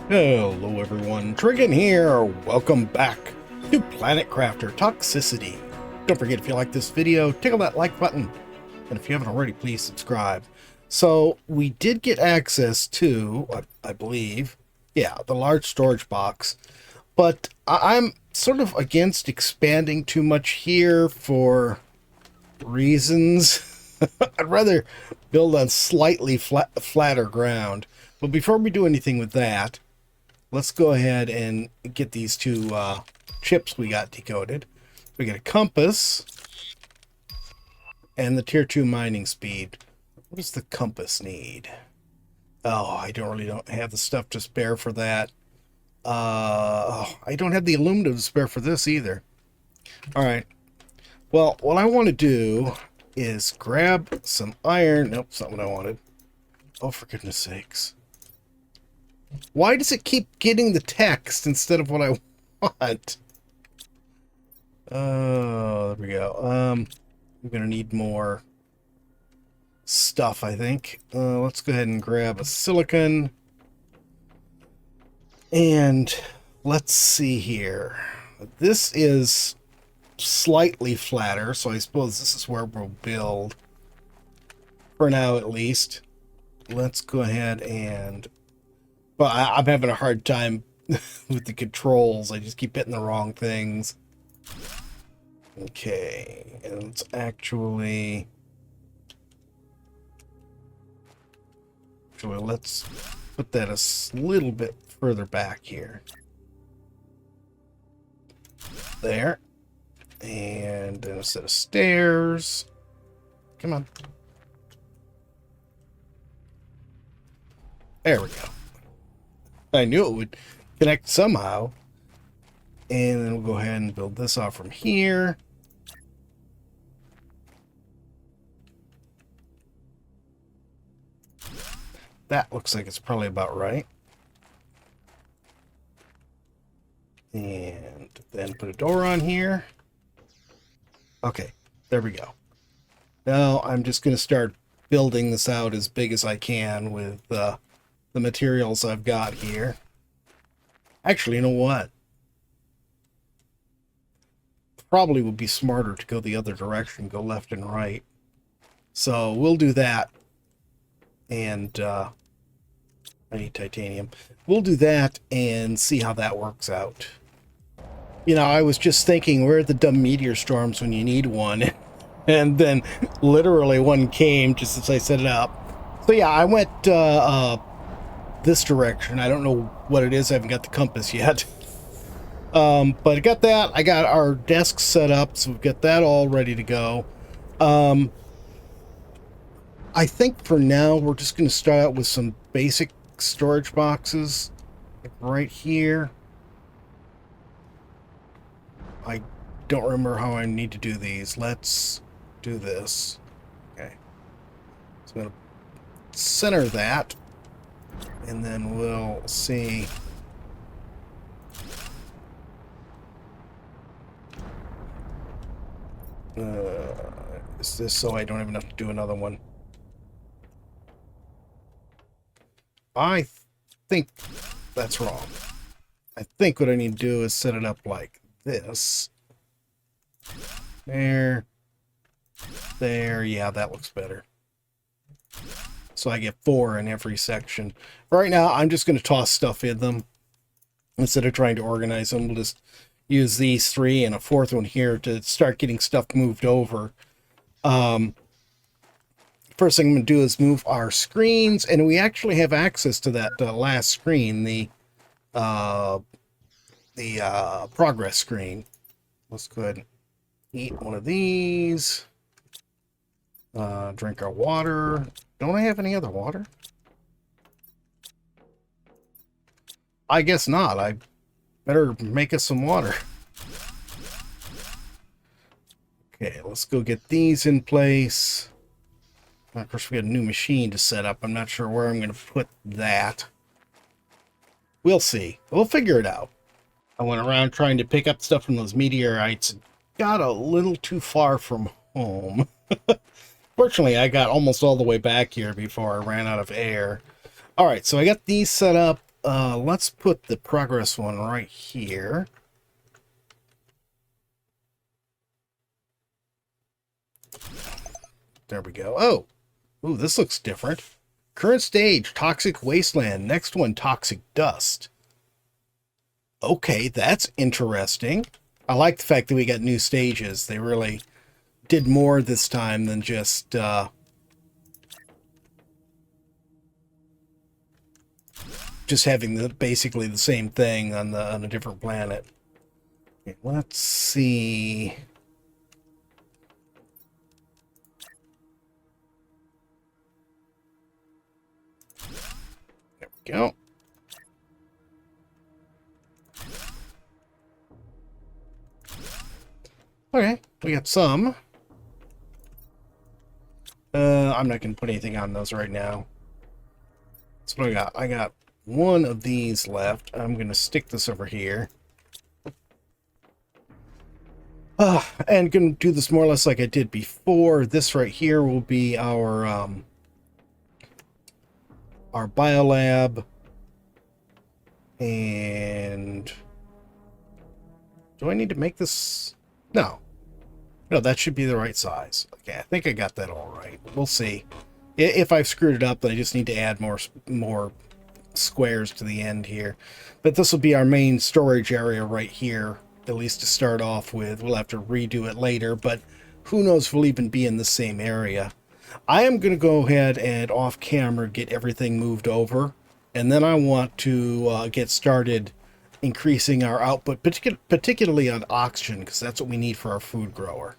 Hello everyone, Trigan here. Welcome back to Planet Crafter Toxicity. Don't forget, if you like this video, tickle that like button. And if you haven't already, please subscribe. So we did get access to, I believe, yeah, the large storage box. But I'm sort of against expanding too much here for reasons. I'd rather build on slightly flatter ground. But before we do anything with that, let's go ahead and get these two chips we got decoded. We got a compass and the tier 2 mining speed. What does the compass need? Oh, I don't have the stuff to spare for that. I don't have the aluminum to spare for this either. All right. Well, what I want to do is grab some iron. Nope, that's not what I wanted. Oh, for goodness sakes. Why does it keep getting the text instead of what I want? Oh, there we go. I'm gonna need more stuff, I think. Let's go ahead and grab a silicon. And let's see here. This is slightly flatter, so I suppose this is where we'll build. For now, at least. Let's go ahead and... Well, I'm having a hard time with the controls. I just keep hitting the wrong things. Okay, and let's actually... let's put that a little bit further back here. There. And then a set of stairs. Come on. There we go. I knew it would connect somehow. And then we'll go ahead and build this off from here. That looks like it's probably about right. And then put a door on here. Okay, there we go. Now I'm just going to start building this out as big as I can with the materials I've got here. Actually, you know what? Probably would be smarter to go the other direction, go left and right. So we'll do that. And I need titanium. We'll do that and see how that works out. You know, I was just thinking, where are the dumb meteor storms when you need one? And then literally one came just as I set it up. So yeah, I went this direction. I don't know what it is. I haven't got the compass yet. But I got that. I got our desk set up, so we've got that all ready to go. I think for now we're just going to start out with some basic storage boxes right here. I don't remember how I need to do these. Let's do this. Okay. So I'm going to center that. And then we'll see. Is this so I don't have enough to do another one? I think that's wrong. I think what I need to do is set it up like this. There. There. Yeah, that looks better. So I get 4 in every section. Right now, I'm just going to toss stuff in them. Instead of trying to organize them, we'll just use these 3 and a 4th one here to start getting stuff moved over. First thing I'm going to do is move our screens, and we actually have access to that last screen, the progress screen. Let's go ahead and eat one of these. Drink our water. Don't I have any other water? I guess not. I better make us some water. Okay, let's go get these in place. Of course, we got a new machine to set up. I'm not sure where I'm going to put that. We'll see. We'll figure it out. I went around trying to pick up stuff from those meteorites. Got a little too far from home. Fortunately, I got almost all the way back here before I ran out of air. All right, so I got these set up. let's put the progress one right here. There we go. Oh, ooh, this looks different. Current stage, Toxic Wasteland. Next one, Toxic Dust. Okay, that's interesting. I like the fact that we got new stages. They really did more this time than just having basically the same thing on a different planet. Okay, let's see. There we go. Okay, we got some. I'm not going to put anything on those right now. That's what I got. I got one of these left. I'm going to stick this over here. And going to do this more or less like I did before. This right here will be our biolab. And do I need to make this? No. No, that should be the right size. Okay, I think I got that all right. We'll see. If I've screwed it up, then I just need to add more squares to the end here. But this will be our main storage area right here, at least to start off with. We'll have to redo it later, but who knows if we'll even be in the same area. I am going to go ahead and off camera get everything moved over, and then I want to get started increasing our output, particularly on oxygen, because that's what we need for our food grower.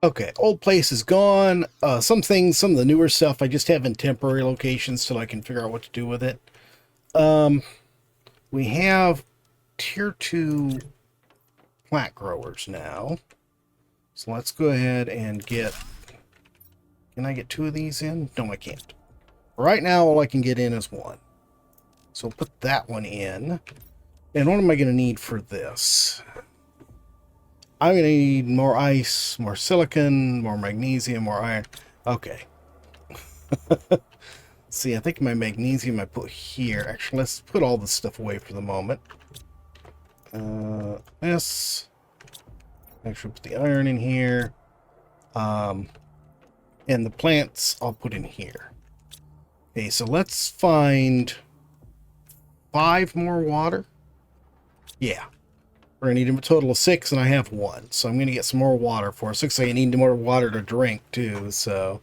Okay, old place is gone. Some of the newer stuff I just have in temporary locations till I can figure out what to do with it. We have tier 2 plant growers now. So let's go ahead and get... Can I get 2 of these in? No, I can't. Right now, all I can get in is 1. So we'll put that one in. And what am I going to need for this? I'm going to need more ice, more silicon, more magnesium, more iron. Okay. See, I think my magnesium I put here. Actually, let's put all this stuff away for the moment. This. Actually, put the iron in here. And the plants I'll put in here. Okay, so let's find 5 more water. Yeah. We're going to need a total of 6, and I have 1. So I'm going to get some more water for us. Looks like I need more water to drink, too. So,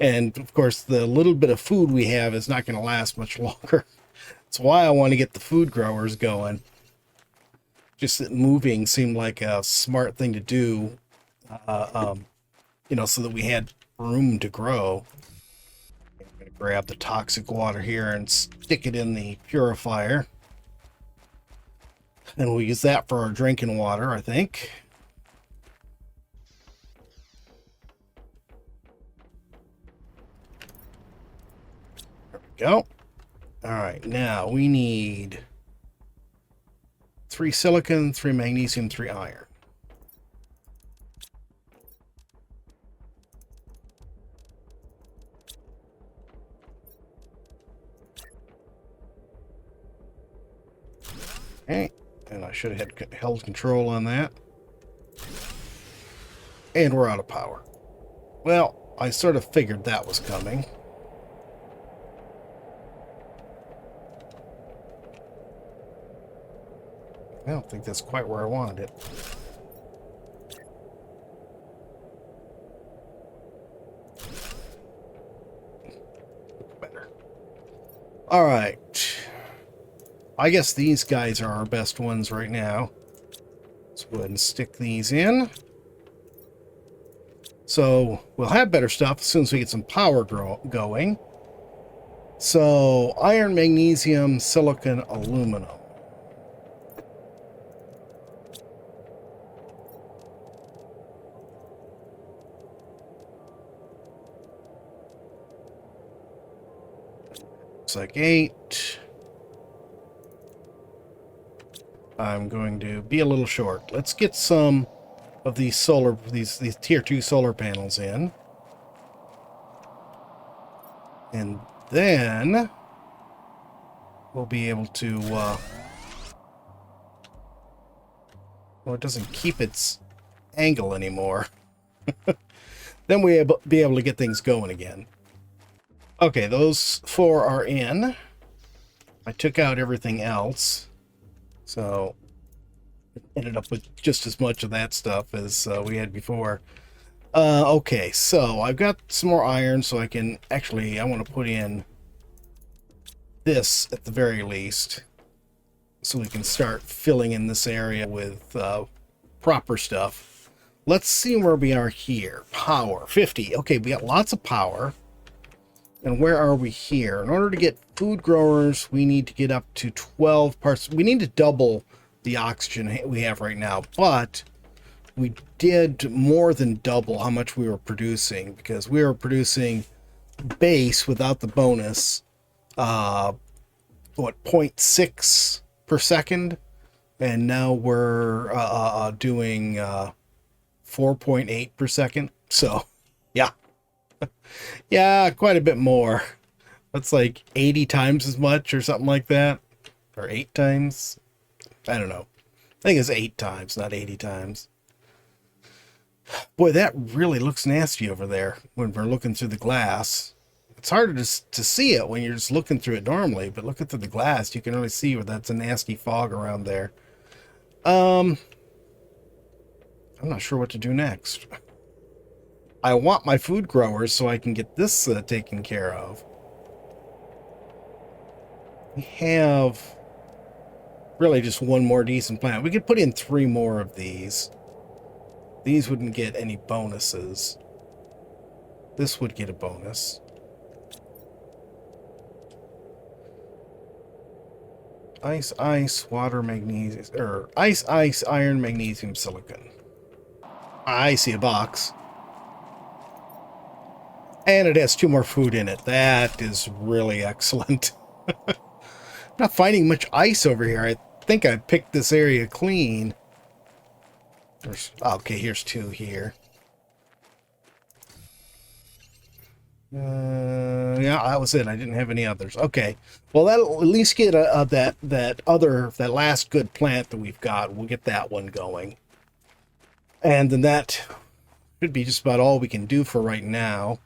and, of course, the little bit of food we have is not going to last much longer. That's why I want to get the food growers going. Just that moving seemed like a smart thing to do, you know, so that we had room to grow. I'm going to grab the toxic water here and stick it in the purifier. And we'll use that for our drinking water, I think. There we go. All right, now we need 3 silicon, 3 magnesium, 3 iron. Okay. And I should have held control on that. And we're out of power. Well, I sort of figured that was coming. I don't think that's quite where I wanted it. Better. All right. I guess these guys are our best ones right now. Let's go ahead and stick these in. So we'll have better stuff as soon as we get some power going. So iron, magnesium, silicon, aluminum. Looks like 8. I'm going to be a little short. Let's get some of these these tier 2 solar panels in. And then we'll be able to, well, it doesn't keep its angle anymore. Then we'll be able to get things going again. Okay, those 4 are in. I took out everything else, so ended up with just as much of that stuff as we had before. Okay, so I've got some more iron, so I can actually, I want to put in this at the very least, so we can start filling in this area with proper stuff. Let's see where we are here. Power, 50. Okay, we got lots of power. And where are we here? In order to get food growers, we need to get up to 12 parts. We need to double the oxygen we have right now, but we did more than double how much we were producing, because we were producing base without the bonus, what, 0.6 per second, and now we're doing 4.8 per second. So, yeah. Yeah, quite a bit more. That's like 80 times as much or something like that. Or 8 times. I don't know. I think it's 8 times, not 80 times. Boy, that really looks nasty over there when we're looking through the glass. It's harder to see it when you're just looking through it normally, but looking through the glass, you can really see where that's a nasty fog around there. I'm not sure what to do next. I want my food growers so I can get this taken care of. We have really just one more decent plant. We could put in 3 more of these. These wouldn't get any bonuses. This would get a bonus. Ice, ice, water, magnesium, or ice, ice, iron, magnesium, silicon. I see a box. And it has 2 more food in it. That is really excellent. Not finding much ice over here. I think I picked this area clean. Okay, here's 2 here. Yeah, that was it. I didn't have any others. Okay. Well, that'll at least get that last good plant that we've got. We'll get that one going. And then that should be just about all we can do for right now.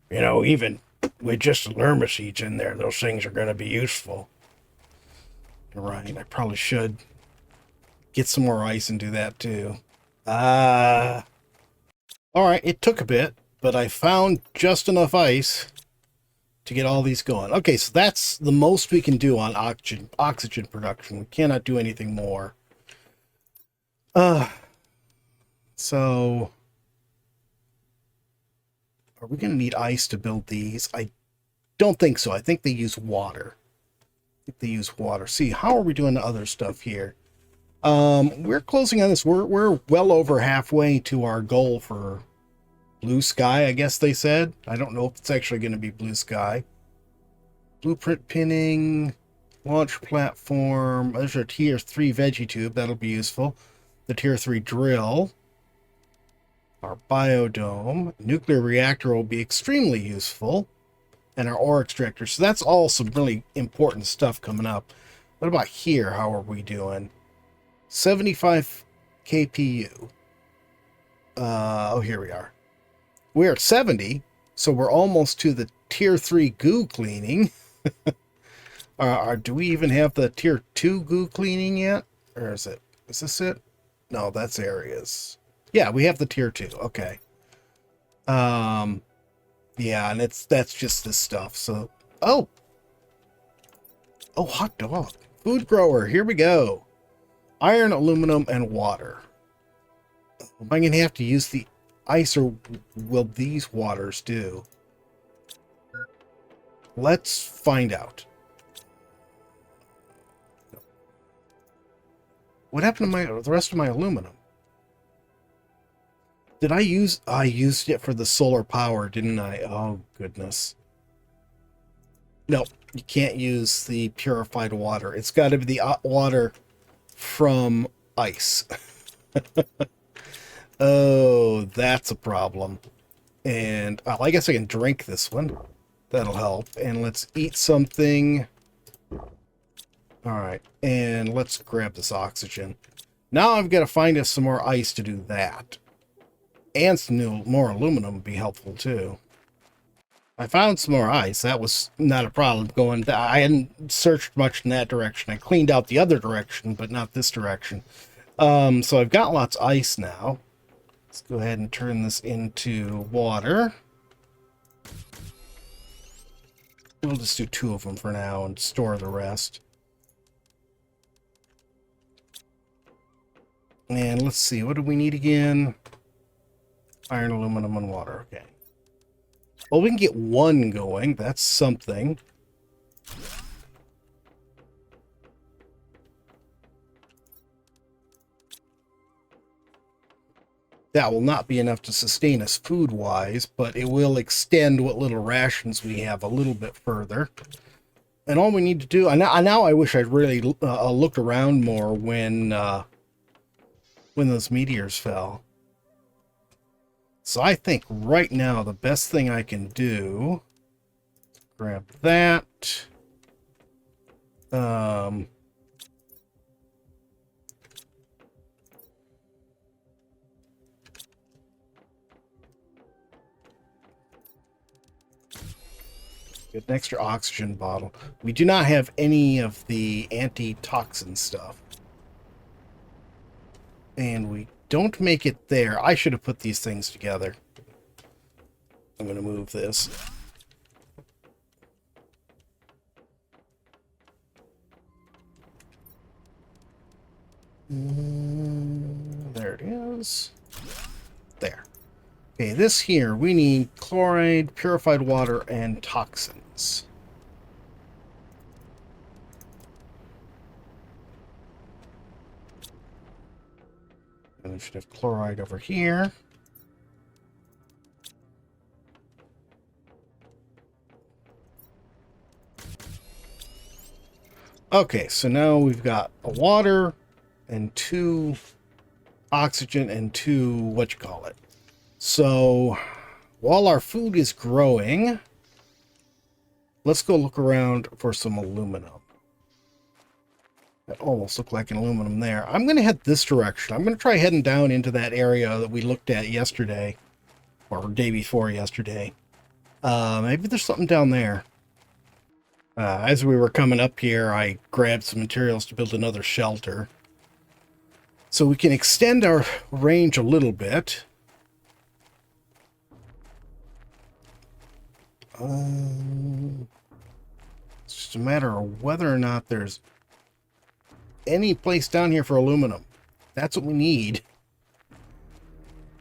You know, even with just lerma seeds in there, those things are going to be useful. You're right. I probably should get some more ice and do that too. All right. It took a bit, but I found just enough ice to get all these going. Okay, so that's the most we can do on oxygen production. We cannot do anything more. So are we going to need ice to build these? I don't think so. I think they use water. See, how are we doing the other stuff here? We're closing on this. We're well over halfway to our goal for blue sky, I guess they said. I don't know if it's actually going to be blue sky. Blueprint pinning, launch platform. There's our tier 3 veggie tube. That'll be useful. The tier 3 drill. Our biodome. Nuclear reactor will be extremely useful. And our ore extractor. So that's all some really important stuff coming up. What about here? How are we doing? 75 KPU. Oh, here we are. We're at 70, so we're almost to the tier 3 goo cleaning. Do we even have the tier 2 goo cleaning yet? Or is this it? No, that's areas. Yeah, we have the tier 2. Okay. Yeah, and that's just this stuff. So, oh, hot dog. Food grower. Here we go. Iron, aluminum, and water. Am I going to have to use the ice, or will these waters do? Let's find out. What happened to the rest of my aluminum? Did I used it for the solar power, didn't I? Oh, goodness. No, you can't use the purified water. It's got to be the water from ice. Oh, that's a problem. And I guess I can drink this one. That'll help. And let's eat something. All right, and let's grab this oxygen. Now I've got to find us some more ice to do that. And some more aluminum would be helpful too. I found some more ice. That was not a problem going. I hadn't searched much in that direction. I cleaned out the other direction, but not this direction. So I've got lots of ice now. Let's go ahead and turn this into water. We'll just do 2 of them for now and store the rest. And let's see, what do we need again? Iron, aluminum, and water. Okay. Well, we can get 1 going. That's something. That will not be enough to sustain us food-wise, but it will extend what little rations we have a little bit further. And all we need to do... Now I wish I'd really looked around more when those meteors fell. So I think right now the best thing I can do... Grab that. Get an extra oxygen bottle. We do not have any of the antitoxin stuff. And we don't make it there. I should have put these things together. I'm going to move this. There it is. There. Okay, this here, we need chloride, purified water, and toxins. And we should have chloride over here. Okay, so now we've got a water and 2 oxygen and 2 whatchamacallit. So while our food is growing, let's go look around for some aluminum. That almost looked like an aluminum there. I'm going to head this direction. I'm going to try heading down into that area that we looked at yesterday, or day before yesterday. Maybe there's something down there. As we were coming up here, I grabbed some materials to build another shelter. So we can extend our range a little bit. It's just a matter of whether or not there's any place down here for aluminum. That's what we need.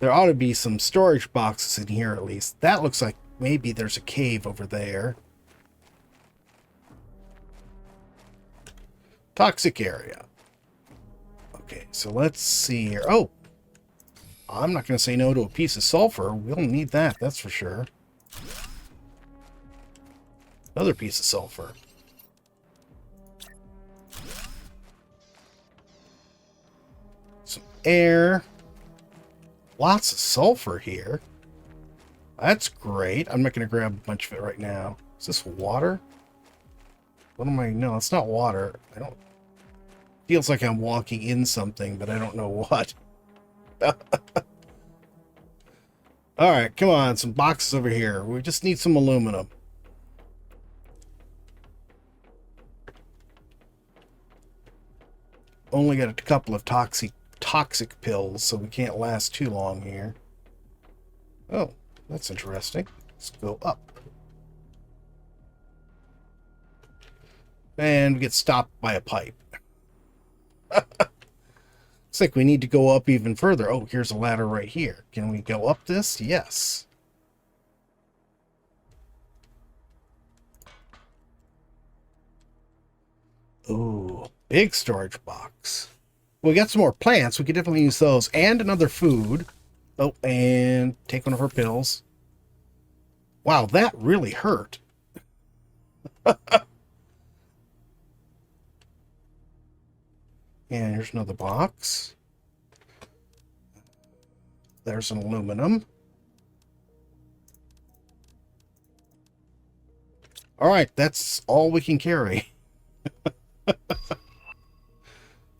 There ought to be some storage boxes in here at least. That looks like maybe there's a cave over there. Toxic area. Okay, so let's see here. Oh! I'm not going to say no to a piece of sulfur. We'll need that, that's for sure. Another piece of sulfur. Some air. Lots of sulfur here. That's great. I'm not going to grab a bunch of it right now. Is this water? What am I? No, it's not water. I don't... Feels like I'm walking in something, but I don't know what. Alright, come on. Some boxes over here. We just need some aluminum. Only got a couple of toxic pills, so we can't last too long here. Oh, that's interesting. Let's go up. And we get stopped by a pipe. Looks like we need to go up even further. Oh, here's a ladder right here. Can we go up this? Yes. Ooh, big storage box. Well, we got some more plants. We could definitely use those. And another food. Oh, and take one of her pills. Wow, that really hurt. And here's another box. There's an aluminum. All right, that's all we can carry.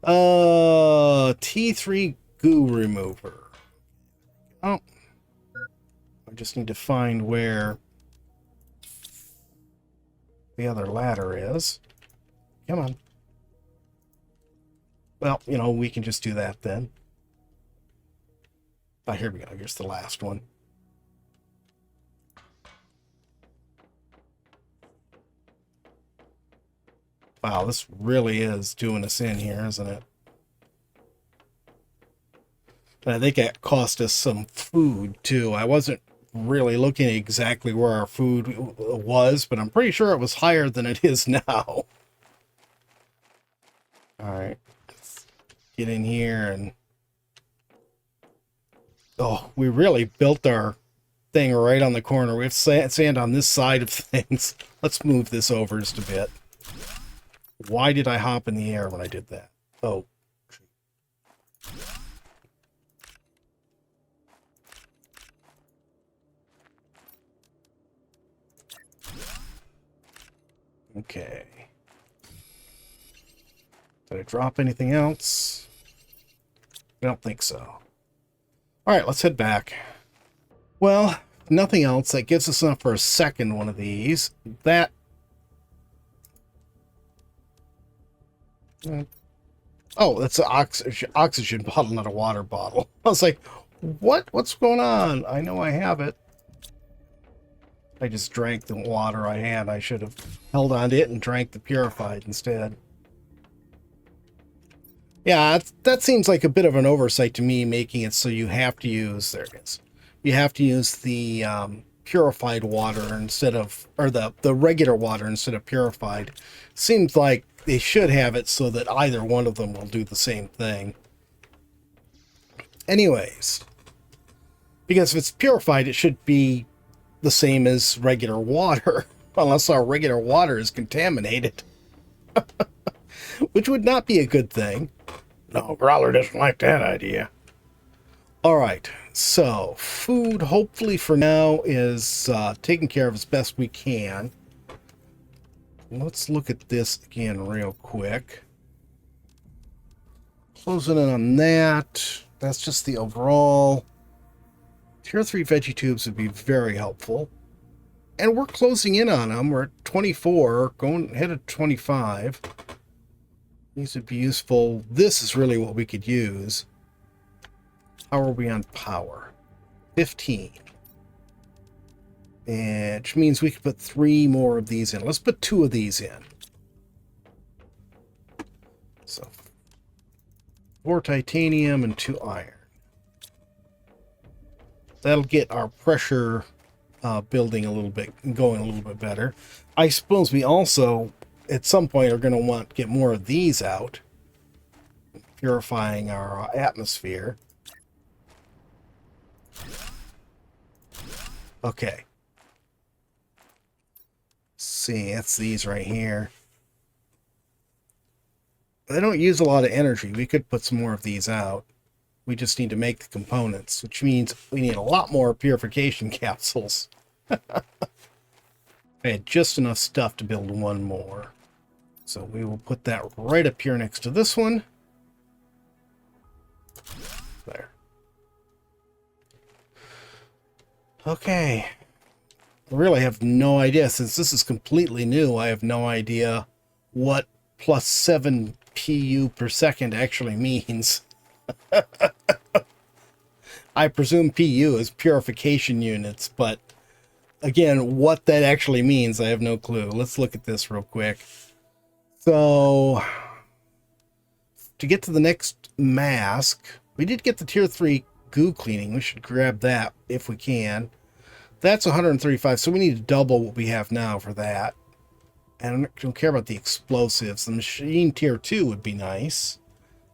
T3 goo remover. Oh, I just need to find where the other ladder is. Come on. Well, you know, we can just do that then. Oh, here we go. Here's the last one. Wow, this really is doing us in here, isn't it? And I think it cost us some food, too. I wasn't really looking at exactly where our food was, but I'm pretty sure it was higher than it is now. All right. Let's get in here and... Oh, we really built our thing right on the corner. We have sand on this side of things. Let's move this over just a bit. Why did I hop in the air when I did that? Oh. Okay. Did I drop anything else? I don't think so. All right, let's head back. Well, nothing else. That gives us enough for a second one of these. That... Oh, that's an oxygen bottle, not a water bottle. I was like, what? What's going on? I know I have it. I just drank the water I had. I should have held on to it and drank the purified instead. Yeah, that seems like a bit of an oversight to me, making it so you have to use... There it is. You have to use the purified water instead of... Or the regular water instead of purified. Seems like they should have it so that either one of them will do the same thing. Anyways. Because if it's purified, it should be the same as regular water. Unless our regular water is contaminated. Which would not be a good thing. No, Growler doesn't like that idea. Alright, so food hopefully for now is taken care of as best we can. Let's look at this again real quick. Closing in on that. That's just the overall. Tier 3 veggie tubes would be very helpful. And we're closing in on them. We're at 24, going ahead of 25. These would be useful. This is really what we could use. How are we on power? 15. Which means we could put 3 more of these in. Let's put 2 of these in. So 4 titanium and 2 iron. That'll get our pressure building a little bit, going a little bit better. I suppose we also, at some point, are going to want to get more of these out, purifying our atmosphere. Okay. Let's see, that's these right here. They don't use a lot of energy. We could put some more of these out. We just need to make the components, which means we need a lot more purification capsules. I had just enough stuff to build 1 more. So we will put that right up here next to this one. There. Okay. I really have no idea. Since this is completely new, I have no idea what plus 7 PU per second actually means. I presume PU is purification units, but again, what that actually means, I have no clue. Let's look at this real quick. So, to get to the next mask, we did get the tier 3 goo cleaning. We should grab that if we can. That's 135, so we need to double what we have now for that. And I don't care about the explosives. The machine tier 2 would be nice.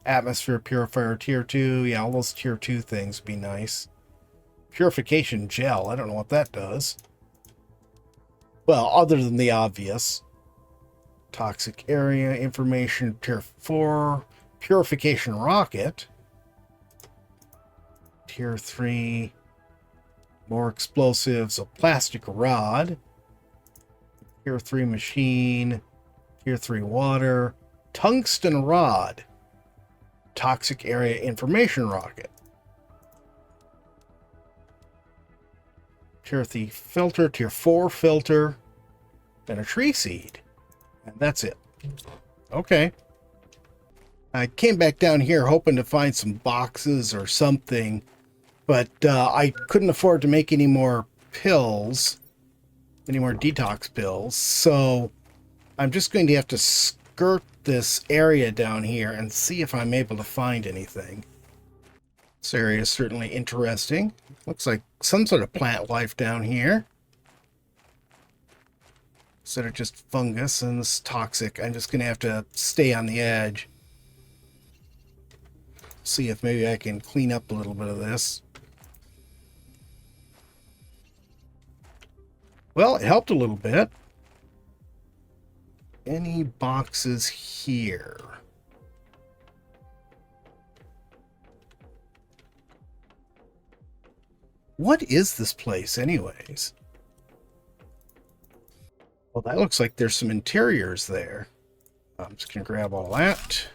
Atmosphere purifier tier 2. Yeah, all those tier 2 things would be nice. Purification gel. I don't know what that does. Well, other than the obvious. Toxic area information tier 4. Purification rocket. Tier 3. More explosives. A plastic rod. Tier 3 machine. Tier 3 water. Tungsten rod. toxic area information rocket. Tier 3 filter, tier 4 filter, and a tree seed. And that's it. Okay. I came back down here hoping to find some boxes or something, but I couldn't afford to make any more pills, any more detox pills, so I'm just going to have to skirt this area down here and see if I'm able to find anything. This area is certainly interesting. Looks like some sort of plant life down here. Instead of just fungus and this toxic, I'm just going to have to stay on the edge. See if maybe I can clean up a little bit of this. Well, it helped a little bit. Any boxes here? What is this place anyways? Well, that looks like there's some interiors there. I'm just going to grab all that.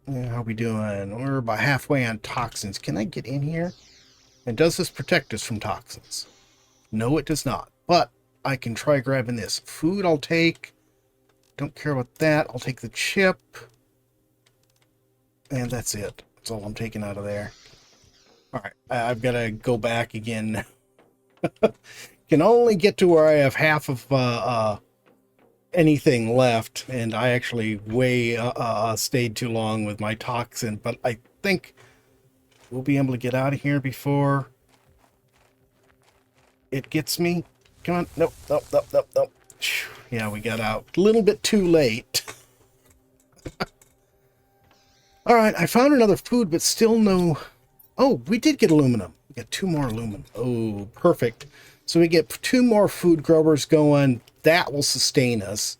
Yeah, how we doing? We're about halfway on toxins. Can I get in here? And does this protect us from toxins? No, it does not. But I can try grabbing this. Food I'll take. Don't care about that. I'll take the chip. And that's it. That's all I'm taking out of there. Alright, I've got to go back again. Can only get to where I have half of anything left, and I actually stayed too long with my toxin, but I think we'll be able to get out of here before it gets me. Come on. Nope, nope, nope, nope, nope. Yeah, we got out a little bit too late. Alright, I found another food, but still no... Oh, we did get aluminum. We got 2 more aluminum. Oh, perfect. So we get 2 more food growers going. That will sustain us.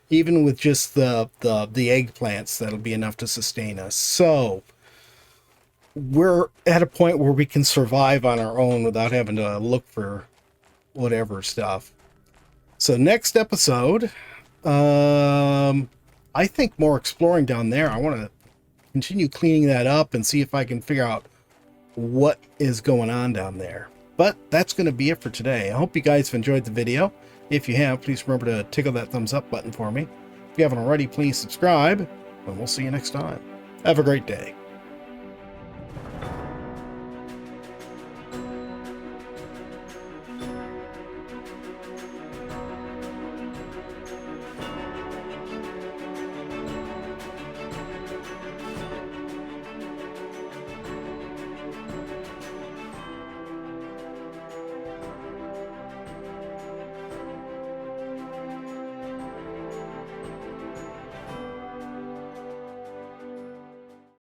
Even with just the eggplants, that'll be enough to sustain us. So we're at a point where we can survive on our own without having to look for whatever stuff. So next episode, I think more exploring down there. I want to continue cleaning that up and see if I can figure out what is going on down there. But that's going to be it for today. I hope you guys have enjoyed the video. If you have, please remember to tickle that thumbs up button for me. If you haven't already, please subscribe, and we'll see you next time. Have a great day.